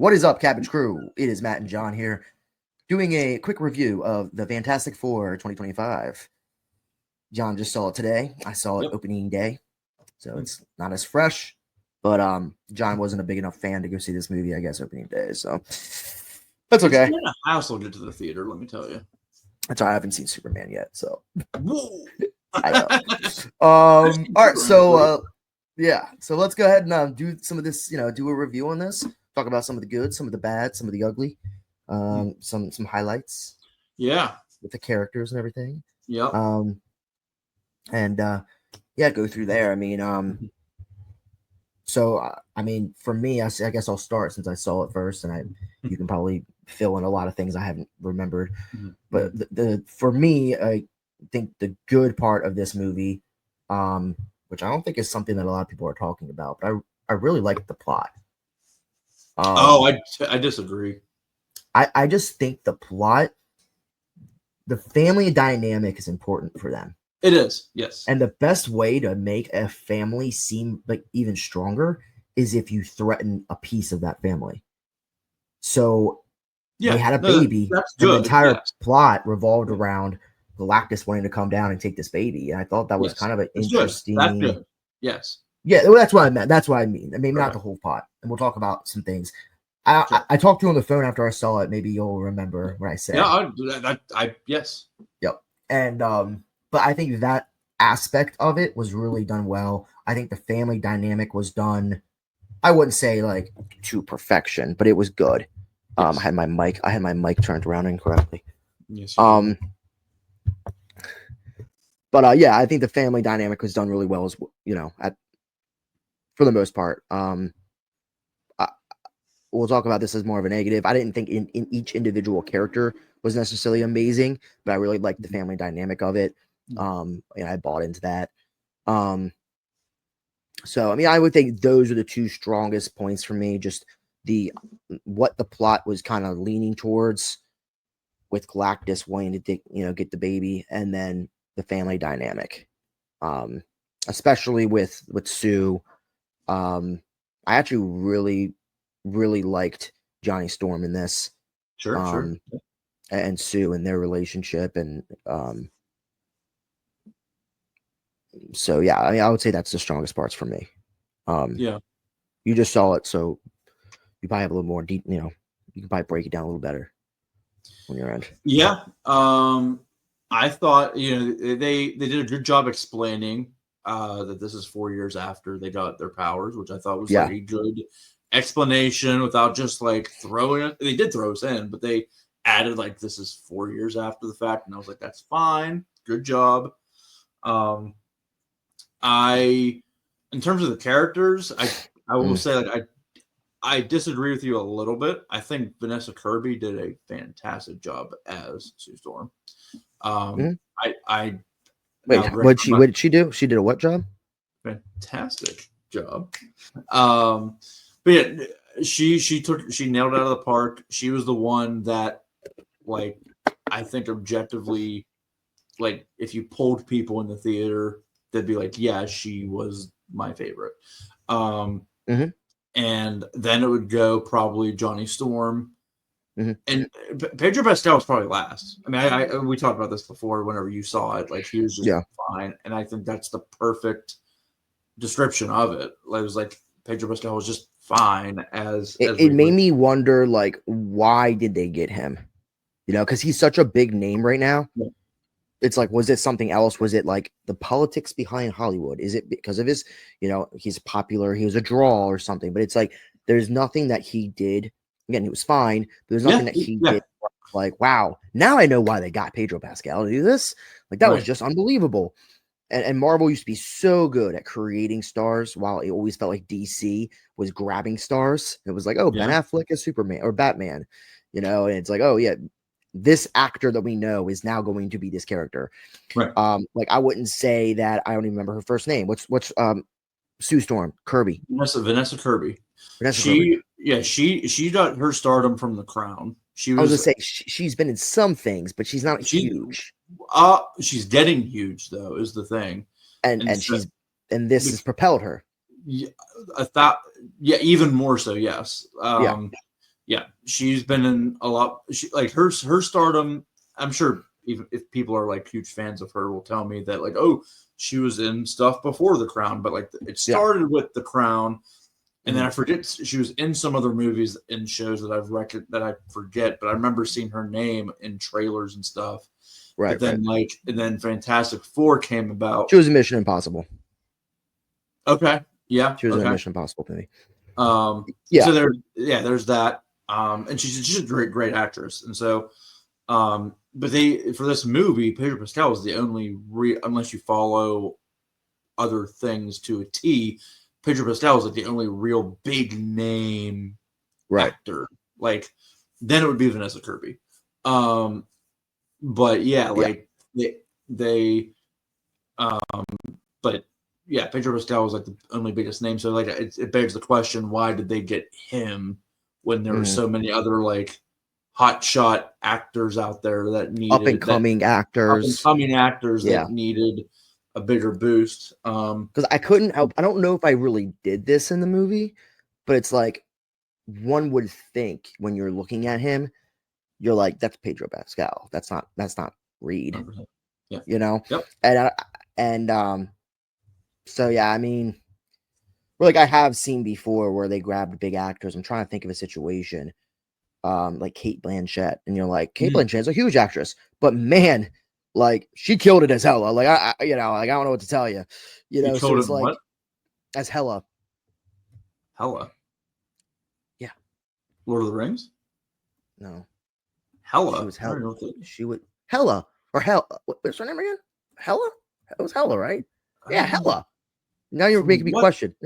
What is up, Cabbage Crew? It is Matt and John here doing a quick review of the Fantastic Four 2025. John just saw it today. I saw it opening day, so it's not as fresh. But John wasn't a big enough fan to go see this movie, I guess, opening day. So that's okay. It's been a hassle to get to the theater, let me tell you. That's why I haven't seen Superman yet. So I know. All right, so yeah, so let's go ahead and do some of this. Do a review on this. Talk about some of the good, some of the bad, some of the ugly, some highlights. Yeah, with the characters and everything. Yeah. Go through there. I mean, for me, I guess I'll start since I saw it first, and you can probably fill in a lot of things I haven't remembered. Mm-hmm. But for me, I think the good part of this movie, which I don't think is something that a lot of people are talking about, but I really like the plot. I disagree. I just think the plot, the family dynamic is important for them. It is, yes. And the best way to make a family seem like even stronger is if you threaten a piece of that family. So they had a baby, and the entire plot revolved around Galactus wanting to come down and take this baby. And I thought that was kind of an interesting. That's good. Yes. Yeah, well, that's what I meant. That's what I mean. I mean, not the whole plot. And we'll talk about some things. I talked to you on the phone after I saw it. Maybe you'll remember what I said. Yeah, yes. Yep. And but I think that aspect of it was really done well. I think the family dynamic was done, I wouldn't say like to perfection, but it was good. Yes. I had my mic turned around incorrectly. Yes. But I think the family dynamic was done really well, as for the most part. We'll talk about this as more of a negative. I didn't think in each individual character was necessarily amazing, but I really liked the family dynamic of it. I bought into that. So I mean, I would think those are the two strongest points for me. Just what the plot was kind of leaning towards, with Galactus wanting to get the baby, and then the family dynamic, especially with Sue. I actually really liked Johnny Storm in this. Sure. And Sue and their relationship, and so yeah, I mean, I would say that's the strongest parts for me. You just saw it, so you probably have a little more deep. You can probably break it down a little better on your end. Yeah. I thought they did a good job explaining that this is 4 years after they got their powers, which I thought was like a good explanation without just like throwing it. They did throw us in, but they added like this is 4 years after the fact, and I was like, that's fine, good job. In terms of the characters, I will say like I disagree with you a little bit. I think Vanessa Kirby did a fantastic job as Sue Storm. Wait, what did she do? She did a what job? Fantastic job. But yeah, she nailed it out of the park. She was the one that, like, I think objectively, like, if you polled people in the theater, they'd be like, yeah, she was my favorite. And then it would go probably Johnny Storm. And Pedro Pascal was probably last. I mean, we talked about this before. Whenever you saw it, like, he was just fine, and I think that's the perfect description of it. It was like Pedro Pascal was just fine as it made me wonder, like, why did they get him? Because he's such a big name right now. Yeah. It's like, was it something else? Was it like the politics behind Hollywood? Is it because of his, he's popular, he was a draw or something? But it's like, there's nothing that he did. Again, he was fine, but there's nothing that he did. Like, wow, now I know why they got Pedro Pascal to do this. Like, that was just unbelievable. And Marvel used to be so good at creating stars, while it always felt like DC was grabbing stars. It was like, oh, Ben Affleck is Superman or Batman, and it's like, oh yeah, this actor that we know is now going to be this character. Right. Like, I wouldn't say that. I don't even remember her first name. What's Sue Storm? Kirby. Vanessa Kirby. She got her stardom from The Crown. I was gonna say she's been in some things, but she's not huge. She's getting huge though, is the thing. And this has propelled her. Yeah, even more so. Yes. yeah, she's been in a lot. She like her stardom. I'm sure even if people are like huge fans of her, will tell me that like, oh, she was in stuff before The Crown, but like it started with The Crown, and then I forget she was in some other movies and shows that I forget, but I remember seeing her name in trailers and stuff. Right. But then and then Fantastic Four came about. She was in Mission Impossible. Okay. Yeah. She was in a Mission Impossible movie. So there's that. And she's a great actress. And so, but for this movie, Pedro Pascal was the only unless you follow other things to a T, Pedro Pascal was like the only real big name actor. Like then it would be Vanessa Kirby. But yeah, like but yeah, Pedro Pascal was like the only biggest name. So like it begs the question, why did they get him when there were so many other like hotshot actors out there that needed up and coming actors that needed a bigger boost? Because I couldn't help, I don't know if I really did this in the movie, but it's like one would think when you're looking at him, you're like, that's Pedro Pascal. That's not Reed. 100%. Yeah. You know? Yep. So yeah, I mean, like I have seen before where they grabbed big actors. I'm trying to think of a situation, like Cate Blanchett, and you're like, Cate Blanchett's a huge actress, but man, like she killed it as Hela. Like I don't know what to tell you. You know, so it's like what? As Hela. Hela. Yeah. Lord of the Rings. No. Hela. She was Hela. She would Hela or Hela. What's her name again? Hela. It was Hela, right? Yeah, Hela. Now you're making me question.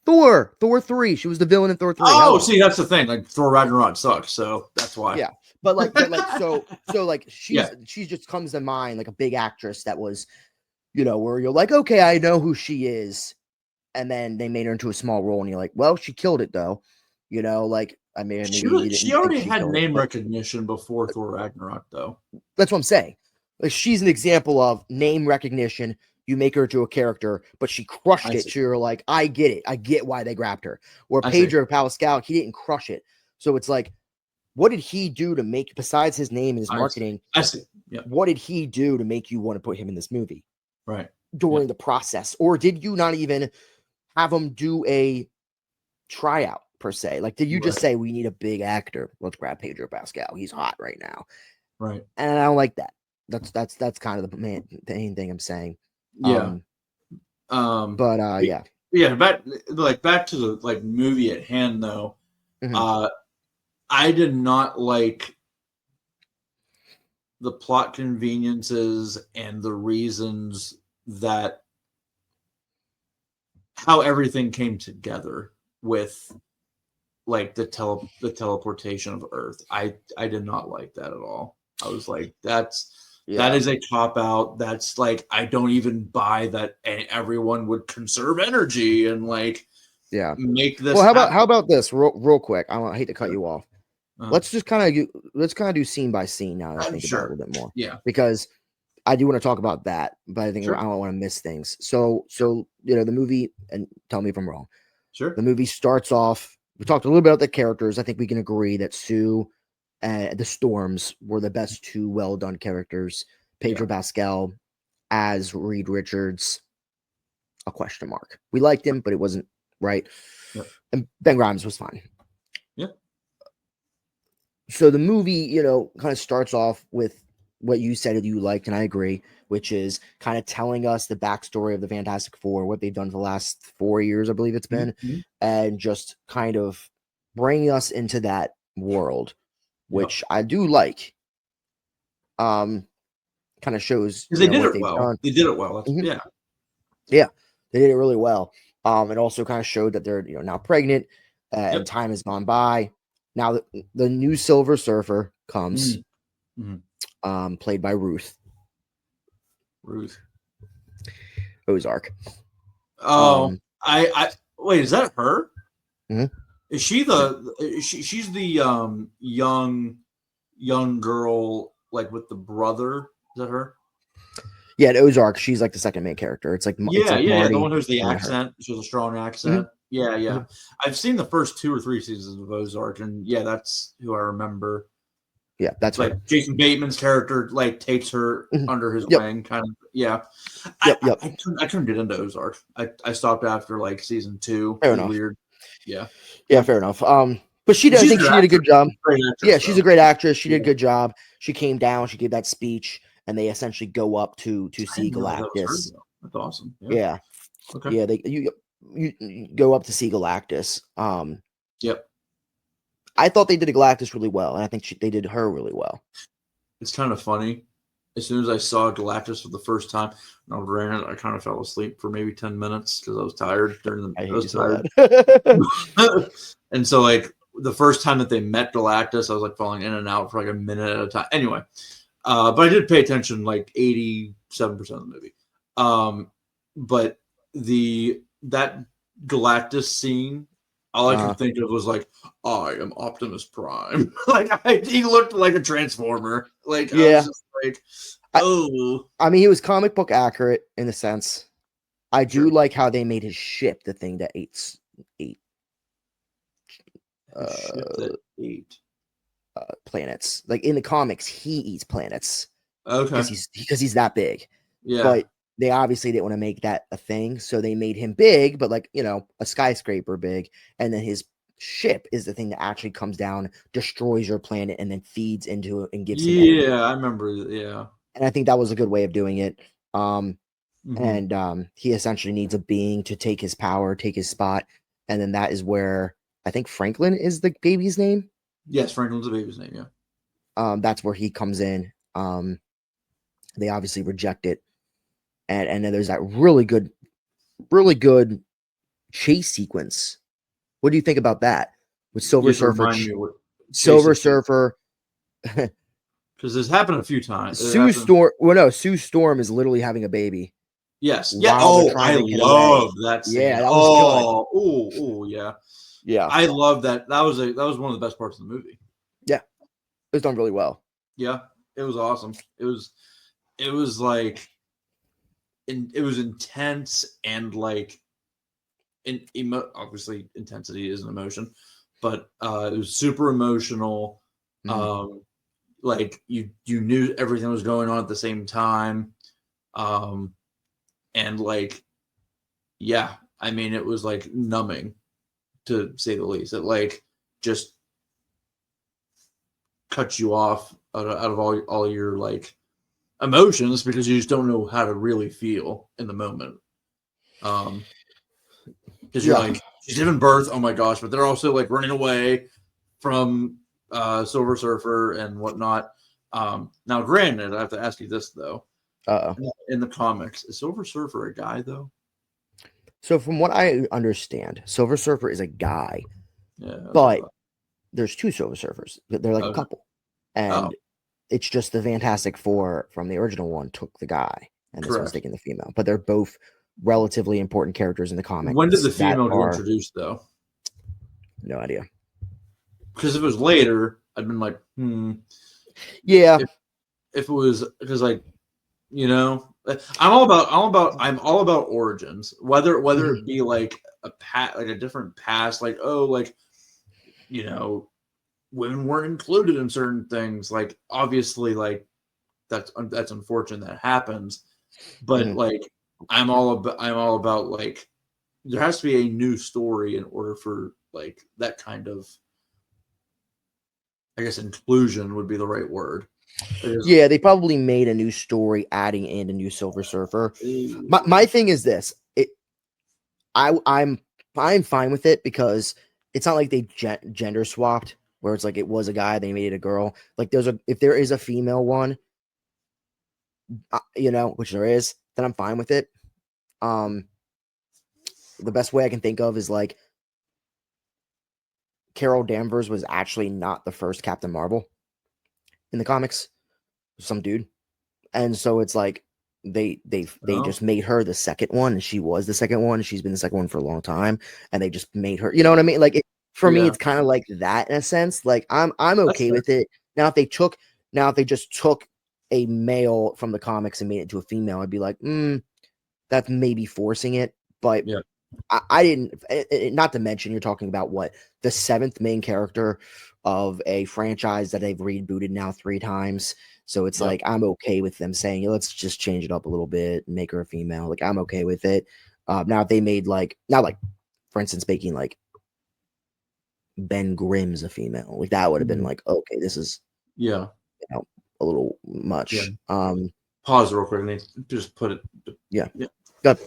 Thor 3. She was the villain in Thor 3. Oh, Hela. See, that's the thing. Like Thor Ragnarok sucks, so that's why. Yeah, but so like she just comes to mind like a big actress that was, you know, where you're like, okay, I know who she is, and then they made her into a small role, and you're like, well, she killed it though, you know, like I mean, she already had name recognition before Thor Ragnarok, though. That's what I'm saying. Like she's an example of name recognition. You make her into a character, but she crushed it. So you're like, I get it. I get why they grabbed her. Where Pedro Pascal, he didn't crush it. So it's like, what did he do to make, besides his name and his marketing? I see. Yeah. What did he do to make you want to put him in this movie? Right. During the process? Or did you not even have him do a tryout per se? Like, did you just say, we need a big actor? Let's grab Pedro Pascal. He's hot right now. Right. And I don't like that. That's kind of the main thing I'm saying. Yeah. Yeah. Yeah. Back to the like movie at hand though. I did not like the plot conveniences and the reasons that how everything came together with like the teleportation of Earth. I did not like that at all. I was like, that is a cop out. That's like, I don't even buy that everyone would conserve energy and like make this. Well, how about this real quick? I hate to cut you off. Let's just kind of do scene by scene now that I think about it a little bit more. Yeah. Because I do want to talk about that, but I think I don't want to miss things. So you know, the movie, and tell me if I'm wrong. Sure. The movie starts off, we talked a little bit about the characters. I think we can agree that Sue and the Storms were the best two well done characters. Pedro Pascal as Reed Richards, a question mark. We liked him, but it wasn't right. Yep. And Ben Grimes was fine. Yep. So the movie, you know, kind of starts off with what you said that you liked, and I agree, which is kind of telling us the backstory of the Fantastic Four, what they've done for the last 4 years, I believe it's been, and just kind of bringing us into that world, which I do like. Kind of shows because they did it well. Done. They did it well. Yeah, they did it really well. It also kind of showed that they're now pregnant, and time has gone by. Now the new Silver Surfer comes, played by Ruth Ozark. Oh, I wait. Is that her? Is she she's the young girl like with the brother? Is that her? Yeah, at Ozark, she's like the second main character. It's like the one who's the accent. She has a strong accent. Yeah, yeah. Mhm. I've seen the first 2 or 3 seasons of Ozark, and yeah, that's who I remember. Yeah, that's Like her. Jason Bateman's character, like takes her Mhm. under his Yep, wing, kind of. Yeah, yep, yep. I couldn't get into Ozark. I stopped after like season 2. It Fair was enough. weird. Yeah, Yeah, fair enough. But but I she's a think good she did a actress. good job. Great Yeah, actress, she's a though. great actress. She did a Yeah. good job. She came down. She gave that speech, and they essentially go up to I see didn't realize that was her Galactus. though. That's awesome. Yeah. Yeah, Okay. yeah. You go up to see Galactus. Yep. I thought they did Galactus really well, and I think they did her really well. It's kind of funny. As soon as I saw Galactus for the first time, now granted, I kind of fell asleep for maybe 10 minutes because I was tired I I hate you was so tired. bad. And so like the first time that they met Galactus, I was like falling in and out for like a minute at a time. Anyway, but I did pay attention like 87% of the movie. But that Galactus scene, all I could think of was like, I am Optimus Prime. He looked like a Transformer. Like I Yeah. was just like, oh. I mean, he was comic book accurate in a sense. I do Sure. like how they made his ship the thing that ate Ship that ate. planets. Like in the comics, he eats planets Okay. because he's that big. Yeah. But they obviously didn't want to make that a thing, so they made him big, but like a skyscraper big, and then his ship is the thing that actually comes down, destroys your planet, and then feeds into it and gives him energy. Yeah, I remember. Yeah. And I think that was a good way of doing it. Mhm. And he essentially needs a being to take his power, take his spot, and then that is where I think Franklin is the baby's name. Yes, Franklin's the baby's name. Yeah. That's where he comes in. They obviously reject it, and then there's that really good chase sequence. What do you think about that with Silver Just Surfer? remind me what Silver Surfer, because this happened a few times. Sue Storm. Well, no, Sue Storm is literally having a baby. Yes. Yeah. while they're Oh, trying I to get love away. that scene. Yeah, that was good. Oh, yeah. Yeah, I love that. That was one of the best parts of the movie. yeah, it was done really well. Yeah, it was awesome. It was like, it was intense and like, obviously intensity is an emotion, but it was super emotional. Mhm. Like you knew everything was going on at the same time, and like, yeah, I mean, it was like numbing, to say the least. It like just cuts you off out of all your like emotions because you just don't know how to really feel in the moment. Because you're like, she's giving birth, oh my gosh, but they're also like running away from Silver Surfer and whatnot. Now, granted, I have to ask you this though. In the comics, is Silver Surfer a guy though? So from what I understand, Silver Surfer is a guy, Yeah, but there's two Silver Surfers. They're like a okay. couple, and it's just the Fantastic Four from the original one took the guy, and this one's taking the female. But they're both relatively important characters in the comics. When did the female get introduced though? No idea. Because if it was later, I'd been like, Yeah. If it was, because like, I'm all about origins. Whether it be like a different past, like, oh, like, women weren't included in certain things. Like, obviously, like that's unfortunate that happens. But like, I'm all about like, there has to be a new story in order for like that kind of, I guess, inclusion would be the right word. Yeah, they probably made a new story adding in a new Silver Surfer. My thing is this. I'm fine with it because it's not like they gender swapped where it's like it was a guy, they made it a girl. Like if there is a female one, which there is, then I'm fine with it. The best way I can think of is like Carol Danvers was actually not the first Captain Marvel in the comics. Some dude. And so it's like they just made her the second one, and she was the second one, and she's been the second one for a long time, and they just made her, you know what I mean? Like for me, it's kind of like that in a sense. Like I'm okay with it. Now if they just took a male from the comics and made it to a female, I'd be like, that's maybe forcing it. But I didn't. Not to mention, you're talking about what, the seventh main character of a franchise that they've rebooted now 3 times. So it's Yep. like I'm okay with them saying let's just change it up a little bit and make her a female. Like I'm okay with it. Now if they made like not like, for instance, making like Ben Grimm's a female, like that would have been Mhm. like okay, this is Yeah. a little Yeah. much. Pause real quick. I need to just put it. Yeah. Yeah. Good.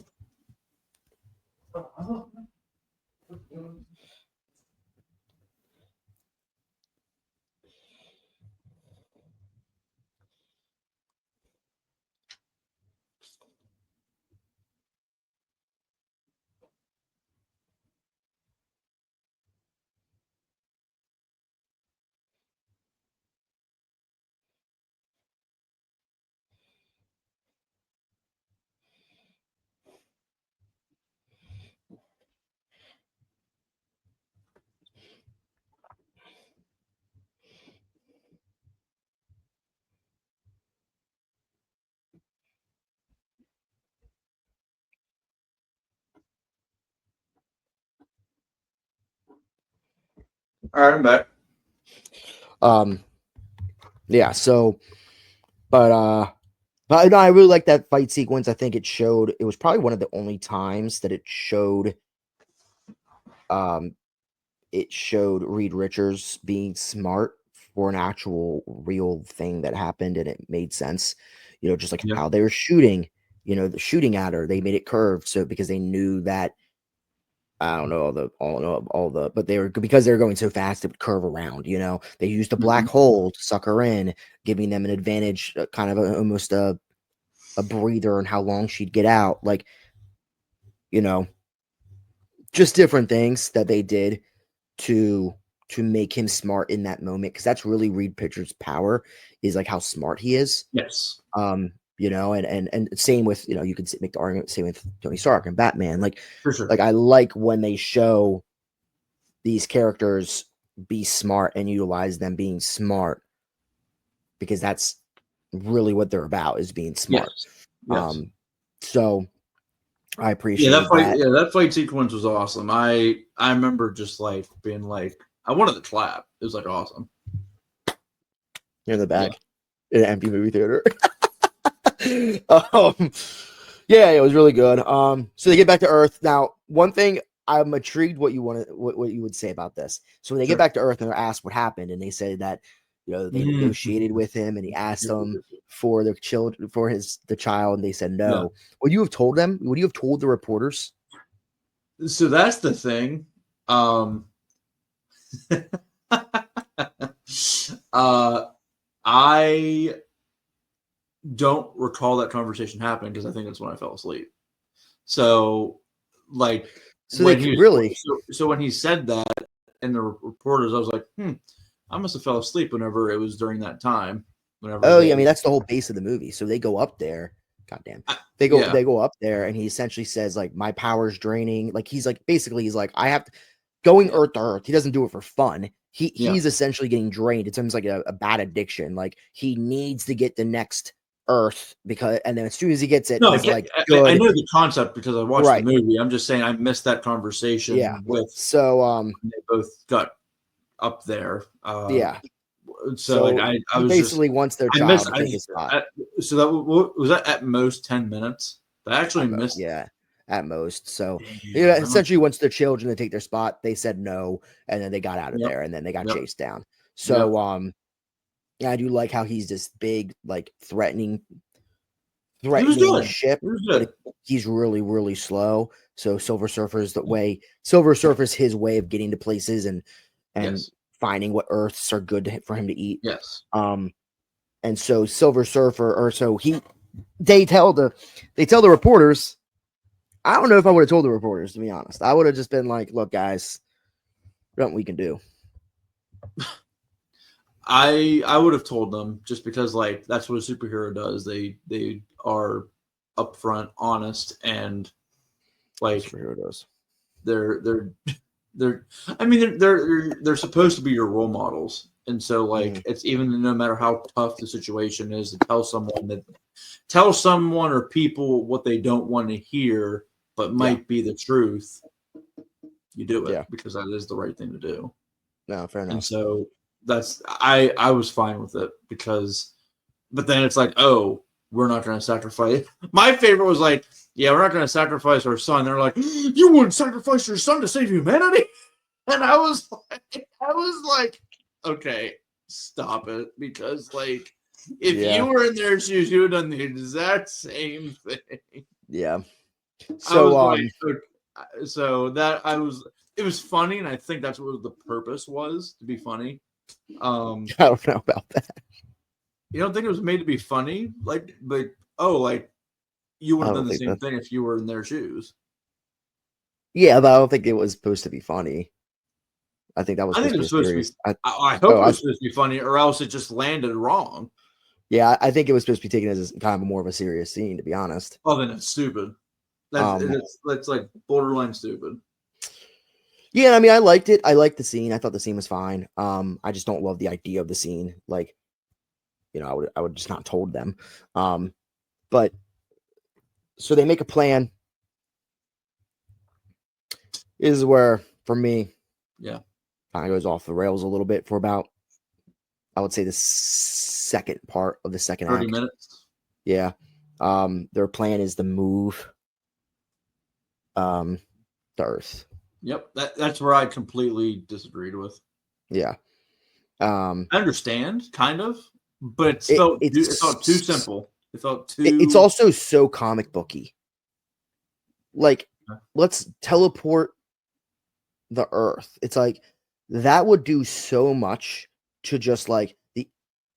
All right, I'm back. Yeah. So, but no, I really like that fight sequence. I think it was probably one of the only times that um it showed Reed Richards being smart for an actual real thing that happened and it made sense. Just like Yeah. how they were shooting, the shooting at her, they made it curved so because they knew that I don't know all the but they were because they were going so fast it would curve around, They used a black Mhm. hole to suck her in, giving them an advantage, kind of almost a breather on how long she'd get out. Like, you know, just different things that they did to make him smart in that moment because that's really Reed Pitcher's power is like how smart he is. Yes. And same with you could make the argument same with Tony Stark and Batman. Like, For sure. like I like when they show these characters be smart and utilize them being smart because that's really what they're about is being smart. Yes. Yes. So I Yeah, that appreciated fight. that. Yeah, that fight sequence was awesome. I remember just like being like, I wanted to clap. It was like awesome. You're in the back in an empty movie theater. um, yeah, it was really good. So they get back to Earth. Now, one thing I'm intrigued what you would say about this. So when they get Sure. back to Earth and they're asked what happened, and they say that they Mhm. negotiated with him and he asked them for their children for the child, and they said Yeah. no. Would you have told them? Would you have told the reporters? So that's the thing. I don't recall that conversation happening because I think that's when I fell asleep. So, like So they when he was really, so when he said that in the reporters, I was like, I must have fell asleep whenever it was during that time. Whenever oh yeah, I they, mean that's the whole base of the movie. So they go up there. Goddamn, yeah, they go up there, and he essentially says like my power's draining. Like he's like basically he's like I have to going Earth to Earth. He doesn't do it for fun. yeah. He's essentially getting drained. It sounds like a bad addiction. Like he needs to get the next Earth because, and then as soon as he gets it, No, he's like I good, know the concept because I watched the right? movie. I'm just saying I missed that Yeah. conversation with So when they both got up there. yeah. So like So I he was just basically wants their I child missed to take his spot. so that was that at most 10 minutes. I actually missed. Yeah, at most. So yeah, Damn, that must, essentially, once their children to take their spot, they said no, and then they got out of yep, there, and then they got yep, chased down. yep. So yeah, I do like how he's this big, like He was threatening good. ship, He was but good. he's really, really slow. So Silver Surfer's the way. Silver Surfer's his way of getting to places and Yes, finding what Earths are good for him to eat. yes. Um, and so Silver Surfer, or so he, they tell the reporters. I don't know if I would have told the reporters, to be honest. I would have just been like, look, guys, nothing we can do. I would have told them just because like that's what a superhero does. They are upfront, honest, and like Superhero does. they're they're I mean they're supposed to be your role models. And so like it's even no matter how tough the situation is to tell someone or people what they don't want to hear, but might be the truth, you do it Yeah. because that is the right thing to do. No, fair enough. And so that's I was fine with it because, but then it's like, oh, we're not going to sacrifice. My favorite was like, yeah, we're not going to sacrifice our son. They're like, you wouldn't sacrifice your son to save humanity, and I was like, okay, stop it, because like, if you were in their shoes, you would have done the exact same thing. Yeah. So it was funny, and I think that's what the purpose was, to be funny. I don't know about that. You don't think it was made to be funny? Like you would have done the same thing if you were in their shoes. Yeah, but I don't think it was supposed to be funny. I think that was supposed to be serious. I hope it was supposed to be funny, or else it just landed wrong. Yeah, I think it was supposed to be taken as kind of more of a serious scene, to be honest. Oh, then it's stupid. That's like borderline stupid. Yeah, I mean, I liked it. I liked the scene. I thought the scene was fine. I just don't love the idea of the scene. Like, you know, I would just not told them. But so they make a plan. This is where, for me, kind of goes off the rails a little bit for about, I would say, the second part of the second 30 act. minutes. Yeah. Their plan is to move the Earth. Yep, that's where I completely disagreed with. Yeah. I understand, kind of, but it felt too simple. It felt too. It's also so comic booky. Like, let's teleport the Earth. It's like that would do so much to just like the.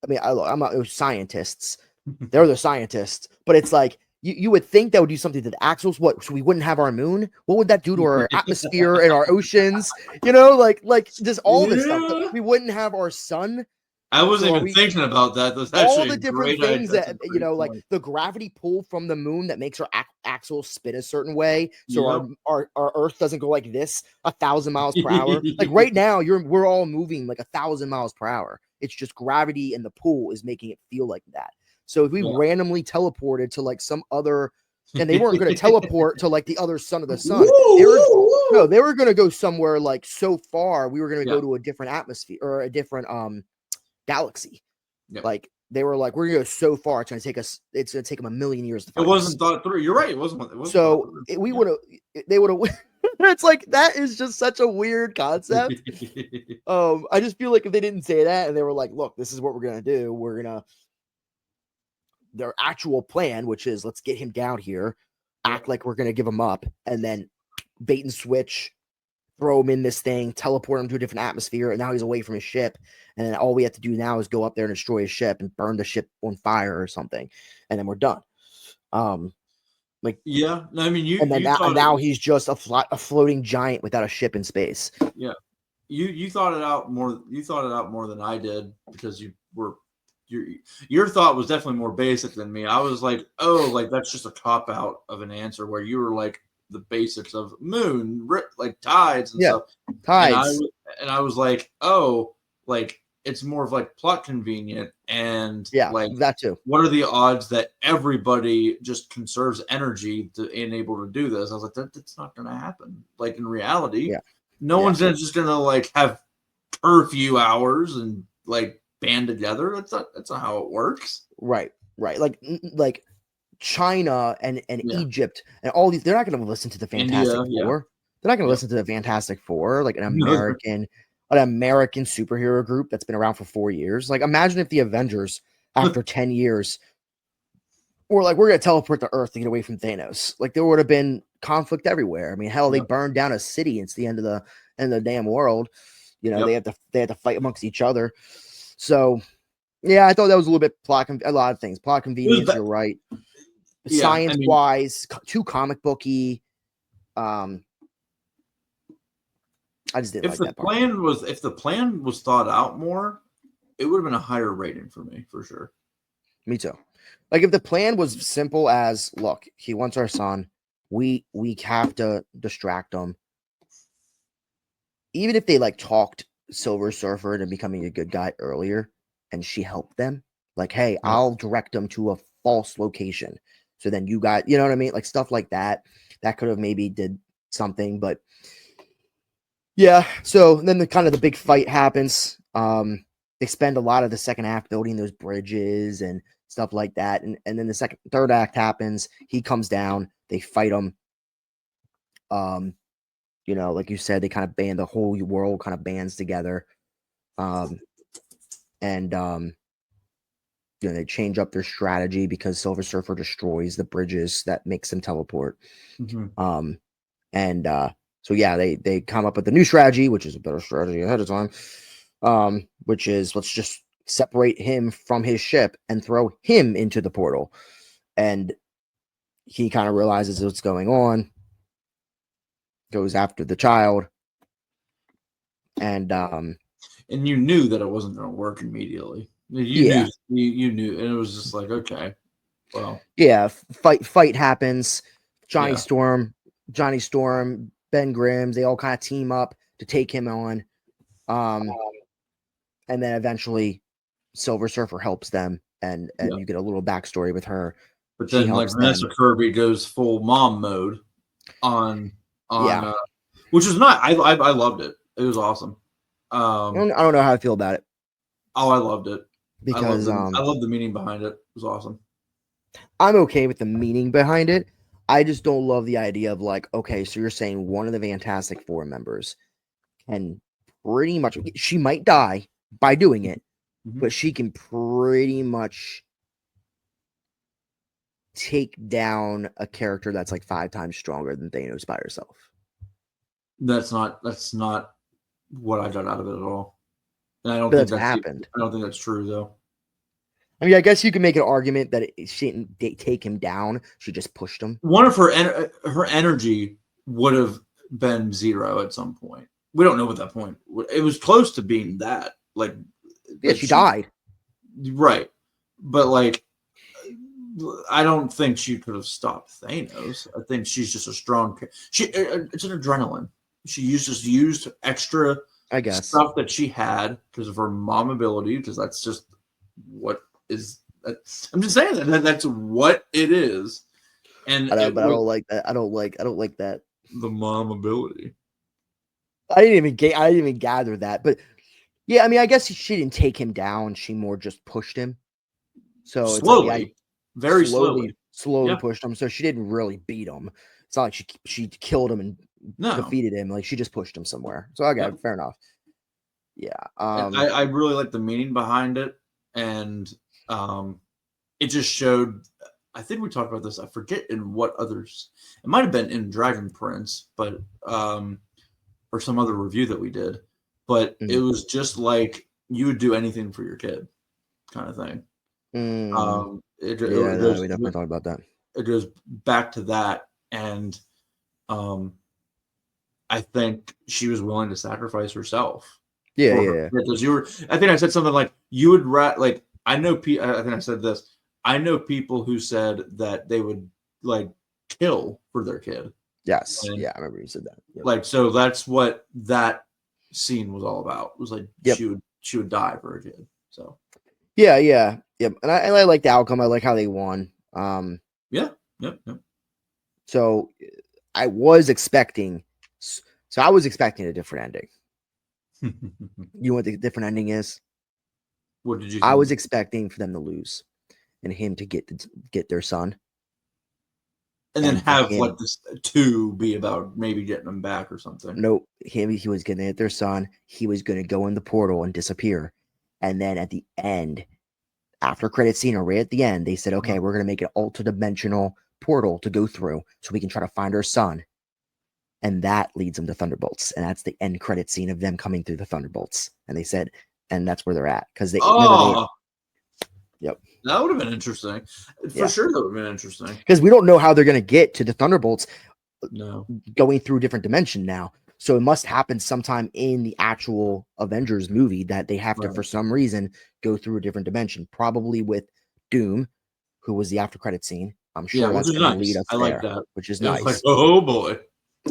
I mean, I'm not scientists. They're the scientists, but it's like you would think that would do something to the axles. What? So we wouldn't have our moon? What would that do to our atmosphere and our oceans? You know, like just all this stuff. We wouldn't have our sun. I wasn't even thinking about that. That's all the different things that, you know, like the gravity pull from the moon that makes our axle spin a certain way. So our Earth doesn't go like this 1,000 miles per hour. Like right now, we're all moving like 1,000 miles per hour. It's just gravity and the pull is making it feel like that. So if we randomly teleported to like some other, and they weren't going to teleport to like the other sun of the sun. They were going to go somewhere like so far. We were going to go to a different atmosphere or a different galaxy. Like they were like, we're going to go so far. It's going to take them 1 million years to find It wasn't thought through. You're right. It wasn't. So they would have. It's like that is just such a weird concept. I just feel like if they didn't say that and they were like, look, this is what we're going to do. We're going to. Their actual plan, which is let's get him down here, act like we're going to give him up, and then bait and switch, throw him in this thing, teleport him to a different atmosphere, and now he's away from his ship. And then all we have to do now is go up there and destroy his ship and burn the ship on fire or something, and then we're done. I mean, now he's just a floating giant without a ship in space. Yeah, you thought it out more. You thought it out more than I did because you were. Your thought was definitely more basic than me. I was like, oh, like that's just a cop out of an answer where you were like the basics of moon, like tides and stuff. Tides. And I was like, oh, like it's more of like plot convenient and like that too. What are the odds that everybody just conserves energy to enable to do this? I was like, that's not going to happen. Like in reality, no one's just going to like have curfew hours and like band together. That's not how it works. Right. Like China and Egypt and all these, they're not going to listen to the Fantastic Four. They're not going to listen to the Fantastic Four, like an American superhero group that's been around for 4 years. Like imagine if the Avengers, after 10 years, were like, we're going to teleport to Earth to get away from Thanos. Like there would have been conflict everywhere. I mean, hell, they burned down a city. It's the end of the damn world. You know, they had to fight amongst each other. So, yeah, I thought that was a little bit a lot of things. Plot convenience, you're right. Science-wise, too comic booky. I just didn't like that part. If the plan was thought out more, it would have been a higher rating for me, for sure. Me too. Like if the plan was simple as, look, he wants our son. We have to distract him. Even if they like talked Silver Surfer into becoming a good guy earlier and she helped them, like, hey, I'll direct them to a false location, so then you got, you know what I mean, like stuff like that. that could have maybe did something, but yeah. So then the kind of the big fight happens. They spend a lot of the second half building those bridges and stuff like that, and then the third act happens. He comes down. They fight him. Like you said, they kind of the whole world kind of bands together. They change up their strategy because Silver Surfer destroys the bridges that makes them teleport. Mm-hmm. So yeah, they come up with a new strategy, which is a better strategy ahead of time. Which is, let's just separate him from his ship and throw him into the portal. And he kind of realizes what's going on, goes after the child, and you knew that it wasn't going to work immediately. Yeah. You knew, and it was just like, okay, well, yeah, fight happens. Johnny Yeah. Storm, Ben Grimm, they all kind of team up to take him on. And then eventually Silver Surfer helps them, and Yeah. you get a little backstory with her. But She then, like, helps Vanessa them. Kirby goes full mom mode on Yeah. which was not. I loved it. It was awesome. I don't know how I feel about it I loved it because I love the meaning behind it. It was awesome. I'm okay with the meaning behind it. I just don't love the idea of, like, okay, so you're saying one of the Fantastic Four members can pretty much, she might die by doing it, Mhm. but she can pretty much take down a character that's like 5 times stronger than Thanos by herself. That's not what I got out of it at all. And I don't But think that's what happened. I don't think that's true, though. I mean, I guess you can make an argument that she didn't take him down; she just pushed him. One of her energy would have been zero at some point. We don't know what that point. It was close to being that. Like, Yeah, she died. Right, but like, I don't think she could have stopped Thanos. I think she's just a strong. It's an adrenaline. She used extra, I guess, stuff that she had because of her mom ability. Because that's just what is. I'm just saying that's what it is. And I don't like that. I don't like that. The mom ability. I didn't even gather that, but yeah, I mean, I guess she didn't take him down. She more just pushed him. So slowly, it's like, yeah, very slowly yeah. Pushed him. So she didn't really beat him. It's not like she killed him and defeated him. Like, she just pushed him somewhere. So okay, fair enough. Yeah. I really like the meaning behind it, and it just showed. I think we talked about this. I forget in what others. It might have been in Dragon Prince, but or some other review that we did. But it was just like you would do anything for your kid, kind of thing. We definitely talked about that. It goes back to that, and I think she was willing to sacrifice herself. Yeah. Because I think I said something like, you would like. I know. I think I said this. I know people who said that they would like kill for their kid. Yes. And, I remember you said that. Yep. Like, so that's what that scene was all about. It was like, she would die for a kid. So yeah. And I like the outcome. I like how they won. Yep. So I was expecting a different ending. You know what the different ending is? What did you think? I was expecting for them to lose and him to get their son. And then have like this 2 be about maybe getting them back or something. Nope. He was going to get their son. He was going to go in the portal and disappear. And then at the end, after credit scene or right at the end, they said, okay, we're going to make an ultra-dimensional portal to go through so we can try to find our son. And that leads them to Thunderbolts. And that's the end credit scene of them coming through the Thunderbolts. And they said, and that's where they're at. Because they Yep. That would have been interesting. For sure, that would have been interesting. Because we don't know how they're going to get to the Thunderbolts. No. Going through a different dimension now. So it must happen sometime in the actual Avengers movie that they have to, for some reason, go through a different dimension. Probably with Doom, who was the after credit scene. I'm sure that's going to lead us there. I like that. Which is nice. Like, oh boy.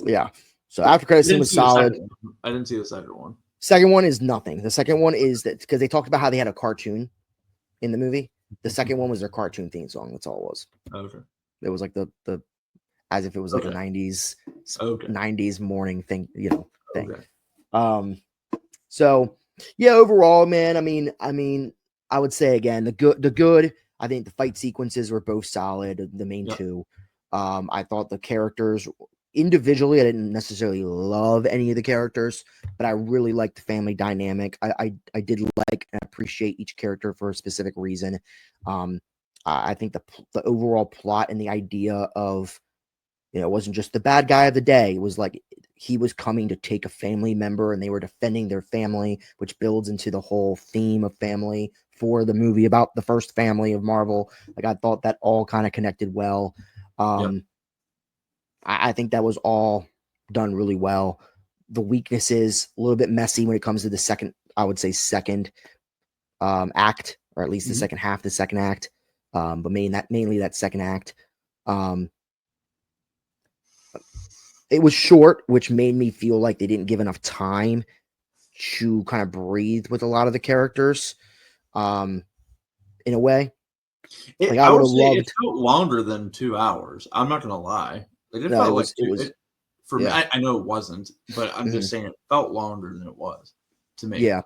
Yeah. So after credit scene was solid. I didn't see the second one. Second one is nothing. The second one is that because they talked about how they had a cartoon in the movie. The second one was their cartoon theme song. That's all it was. Okay. It was like the as if it was like Okay. a 90s Okay. 90s morning thing, you know, thing. Okay. So yeah, overall, man, I mean, I would say again, the good, I think the fight sequences were both solid, the main Yep. two. I thought the characters individually, I didn't necessarily love any of the characters, but I really liked the family dynamic. I did like and appreciate each character for a specific reason. I think the overall plot and the idea of, you know, it wasn't just the bad guy of the day. It was like he was coming to take a family member and they were defending their family, which builds into the whole theme of family for the movie about the first family of Marvel. Like, I thought that all kind of connected well. Yep. I think that was all done really well. The weaknesses, a little bit messy when it comes to the second, I would say second act, or at least the second half, the second act. But mainly that second act. It was short, which made me feel like they didn't give enough time to kind of breathe with a lot of the characters. In a way, like I I would would have say it loved. felt longer than 2 hours. I'm not gonna lie. Like it No, felt like it was. for me. Yeah, I know it wasn't, but I'm just saying it felt longer than it was to me. yeah.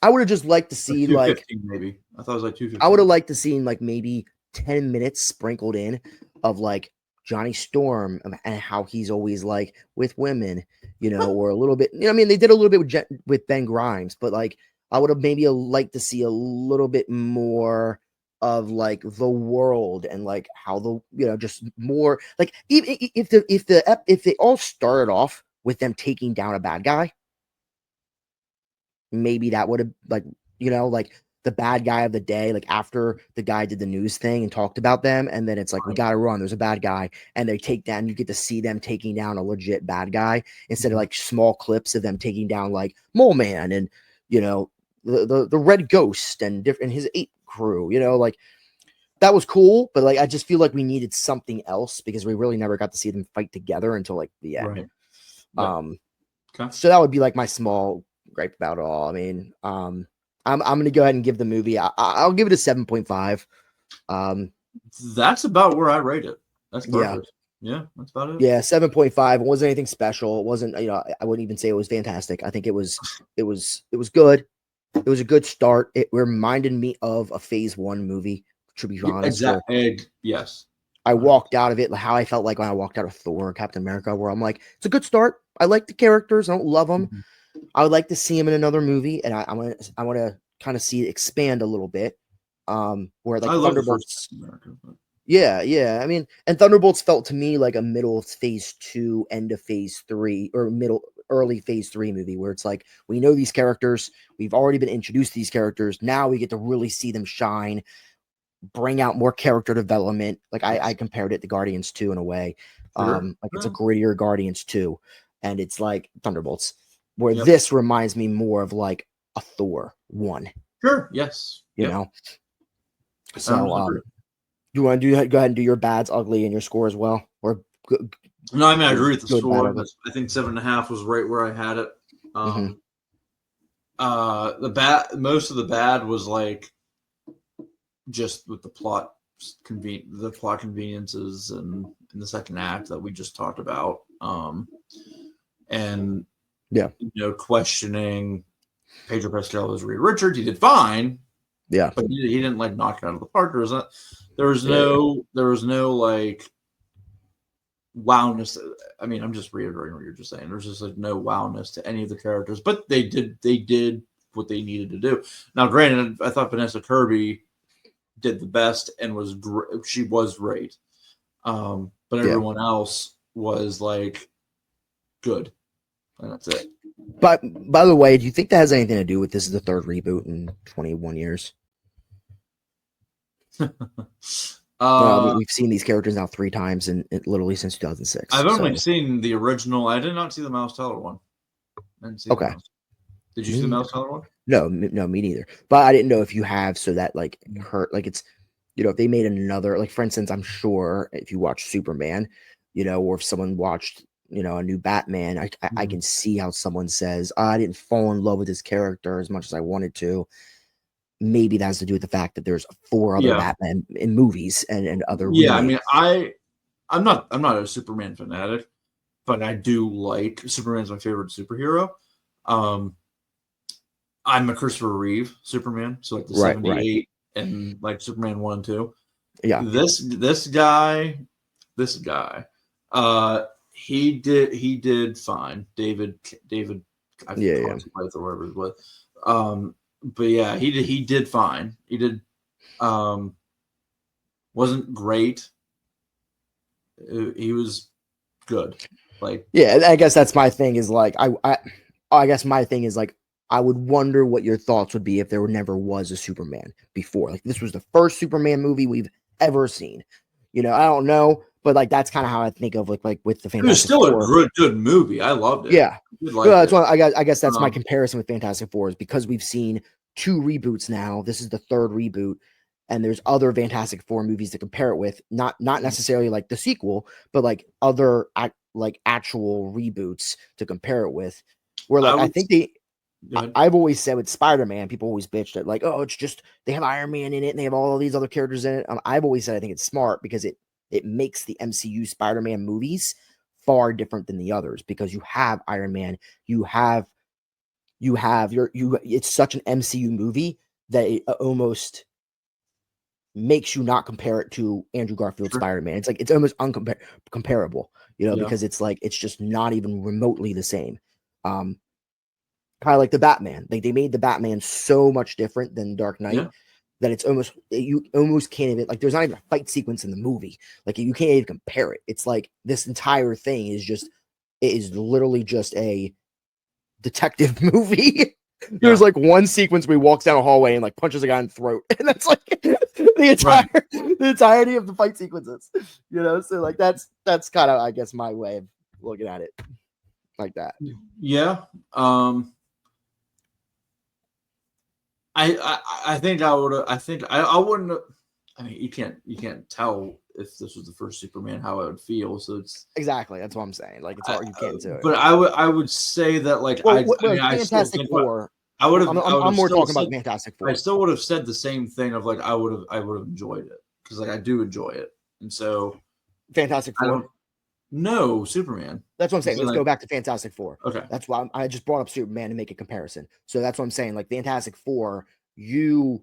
I would have just liked to Like see, like, 2:15 maybe. I thought it was like I would 2:15. have liked to see like maybe 10 minutes sprinkled in of like Johnny Storm and how he's always like with women, you know, or a little bit. You know, I mean, they did a little bit with Ben Grimes, but like I would have maybe liked to see a little bit more of like the world and like how the, you know, just more like even if they all started off with them taking down a bad guy, maybe that would have, like, you know, like the bad guy of the day, like after the guy did the news thing and talked about them, and then it's like, we Right. gotta run, there's a bad guy, and they take down, you get to see them taking down a legit bad guy instead of like small clips of them taking down like Mole Man and, you know, the Red Ghost and different his ape crew, you know, like that was cool, but like I just feel like we needed something else because we really never got to see them fight together until like the end. Right. Yep. Okay. So that would be like my small gripe about it all. I mean, I'm gonna go ahead and give the movie. I'll give it a 7.5. That's about where I rate it. That's Yeah, perfect. Yeah, that's about it. yeah, 7.5. It wasn't anything special. It wasn't, you know, I wouldn't even say it was fantastic. I think it was good. It was a good start. It reminded me of a Phase 1 movie, to be Yeah, honest. exactly. Yes. I walked out of it how I felt like when I walked out of Thor, Captain America, where I'm like, it's a good start. I like the characters. I don't love them. Mhm. I would like to see him in another movie, and I want to kind of see it expand a little bit. Where like I love the first Thunderbolts, Captain America. But yeah. I mean, and Thunderbolts felt to me like a middle of Phase 2, end of Phase 3, or early Phase 3 movie, where it's like we know these characters, we've already been introduced to these characters. Now we get to really see them shine, bring out more character development. Like I yes, compared it to Guardians 2 in a way. sure. Like it's a Yeah. grittier Guardians 2, and it's like Thunderbolts, where Yep. this reminds me more of like a Thor 1, Sure. Yes. you Yep. know. I So 100% agree. do you want to go ahead and do your bads, ugly, and your score as well, or good, No, I mean I agree with the bad, score. ugly? I think 7.5 was right where I had it. Mm-hmm. The bad, most of the bad was like just with the plot conveniences and in the second act that we just talked about. And Yeah, you know, questioning Pedro Pascal as Reed Richards. He did fine, yeah, but he didn't like knock it out of the park. There was yeah. no like wowness. I mean, I'm just reiterating what you're just saying. There's just like no wowness to any of the characters, but they did what they needed to do. Now, granted, I thought Vanessa Kirby did the best and was great. She was great, but Yeah. everyone else was like good, and that's it. But by the way, do you think that has anything to do with this is the third reboot in 21 years? We've seen these characters now 3 times and literally since 2006. I've only So seen the original. I did not see the Miles Teller one. I didn't see okay. Did you see the Miles Teller one? No, me neither. But I didn't know if you have, so that like hurt. Like it's, you know, if they made another, like for instance, I'm sure if you watch Superman, you know, or if someone watched, you know, a new Batman, I can see how someone says, I didn't fall in love with this character as much as I wanted to. Maybe that has to do with the fact that there's 4 other Yeah. Batman in movies and other Yeah, I mean, remakes. I'm not a Superman fanatic, but I do like Superman's my favorite superhero. I'm a Christopher Reeve Superman, so like the Right, 78 and like Superman 1 and 2. Yeah. This guy, he did fine. David, I Yeah. or whatever it was. But yeah, he did fine. He did wasn't great. He was good. Like, Yeah, I guess that's my thing is like I guess my thing is like I would wonder what your thoughts would be if there never was a Superman before. Like this was the first Superman movie we've ever seen. You know, I don't know, but like that's kind of how I think of like with the it was Fantastic still Four. a good movie. I loved it. Yeah. Well, That's why I guess that's my comparison with Fantastic Four is because we've seen 2 reboots now. This is the 3rd reboot, and there's other Fantastic Four movies to compare it with. Not necessarily like the sequel, but like other like actual reboots to compare it with. Where like I think I've always said with Spider-Man, people always bitched at like, oh, it's just they have Iron Man in it and they have all of these other characters in it. I've always said I think it's smart because it makes the MCU Spider-Man movies far different than the others because you have Iron Man, you have it's such an MCU movie that it almost makes you not compare it to Andrew Garfield's Spider-Man. It's like it's almost comparable, you know, because it's like it's just not even remotely the same. Kind of like the Batman. Like they made the Batman so much different than Dark Knight that it's almost you almost can't even like there's not even a fight sequence in the movie. Like you can't even compare it. It's like this entire thing is just it is literally just a detective movie. There's like one sequence where he walks down a hallway and like punches a guy in the throat, and that's like the entirety of the fight sequences. You know, so like that's kind of I guess my way of looking at it like that. Yeah. I think I would. I think I wouldn't. I mean, you can't tell if this was the first Superman how I would feel. So it's exactly that's what I'm saying. Like it's hard you can't do it. But I would say that like Fantastic Four. I would have. I'm more talking about Fantastic Four. I still would have said the same thing of like I would have enjoyed it because like I do enjoy it, and so Fantastic Four. No, Superman. That's what I'm saying. Let's go back to Fantastic Four. Okay. That's why I just brought up Superman to make a comparison. So that's what I'm saying. Like Fantastic Four, you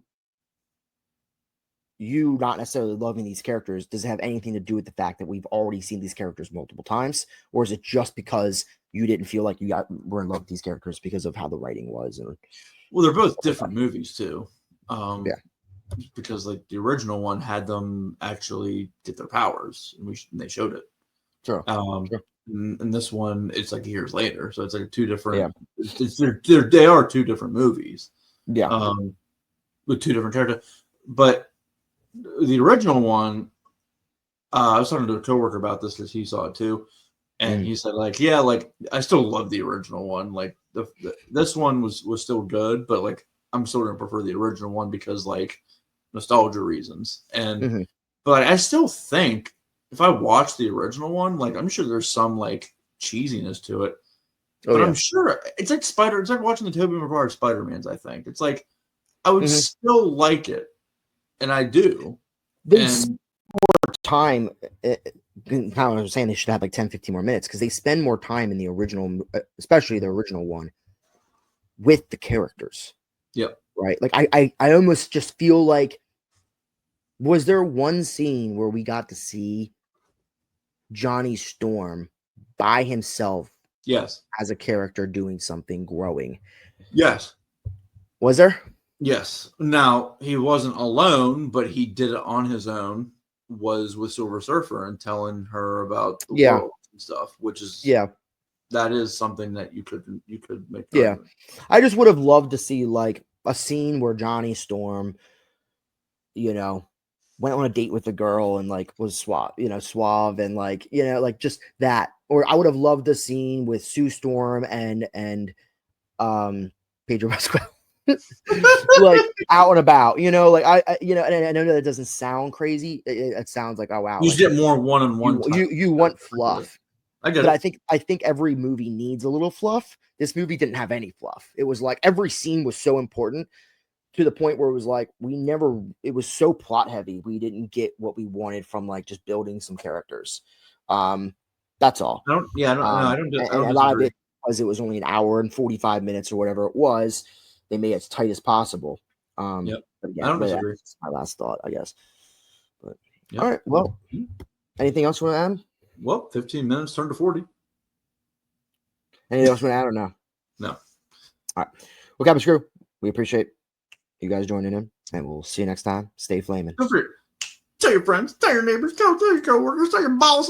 not necessarily loving these characters, does it have anything to do with the fact that we've already seen these characters multiple times? Or is it just because you didn't feel like were in love with these characters because of how the writing was? Well, they're both different movies too. Because like the original one had them actually get their powers and they showed it. Sure. And this one, it's like years later, so it's like 2 different. Yeah. They are 2 different movies. Yeah. With 2 different characters, but the original one, I was talking to a coworker about this because he saw it too, and he said like, yeah, like I still love the original one. Like this one was still good, but like I'm still gonna prefer the original one because like nostalgia reasons. And but I still think if I watch the original one, like I'm sure there's some like cheesiness to it. But I'm sure it's like it's like watching the Tobey Maguire Spider-Mans, I think. It's like I would still like it. And I do. They spend more time. I was saying they should have like 10, 15 more minutes because they spend more time in the original, especially the original one, with the characters. Yep. Right. Like I almost just feel like, was there one scene where we got to see Johnny Storm by himself? Yes. As a character doing something, growing. Yes. Was there? Yes. Now, he wasn't alone, but he did it on his own, was with Silver Surfer and telling her about the world and stuff, which is that is something that you could make. Yeah. I just would have loved to see like a scene where Johnny Storm, you know, went on a date with a girl and like was suave and like, you know, like just that. Or I would have loved the scene with Sue Storm and Pedro Pascal. Like out and about, you know, like I you know, and I know that doesn't sound crazy. It sounds like, oh wow, you just get more one-on-one. You want fluff. I get it. But I think every movie needs a little fluff. This movie didn't have any fluff. It was like every scene was so important to the point where it was like it was so plot heavy. We didn't get what we wanted from like just building some characters. That's all. I don't And a lot of it, because it was only an hour and 45 minutes or whatever it was, they made it as tight as possible. Yep. But again, I don't disagree. That's my last thought, I guess. But Yep. all right, well, anything else you want to add? Well, 15 minutes turned to 40. Anything else you want to add or no? No. All right. Well, Captain Screw, we appreciate you guys joining in, and we'll see you next time. Stay flaming. Tell your friends, tell your neighbors, tell your coworkers, tell your boss.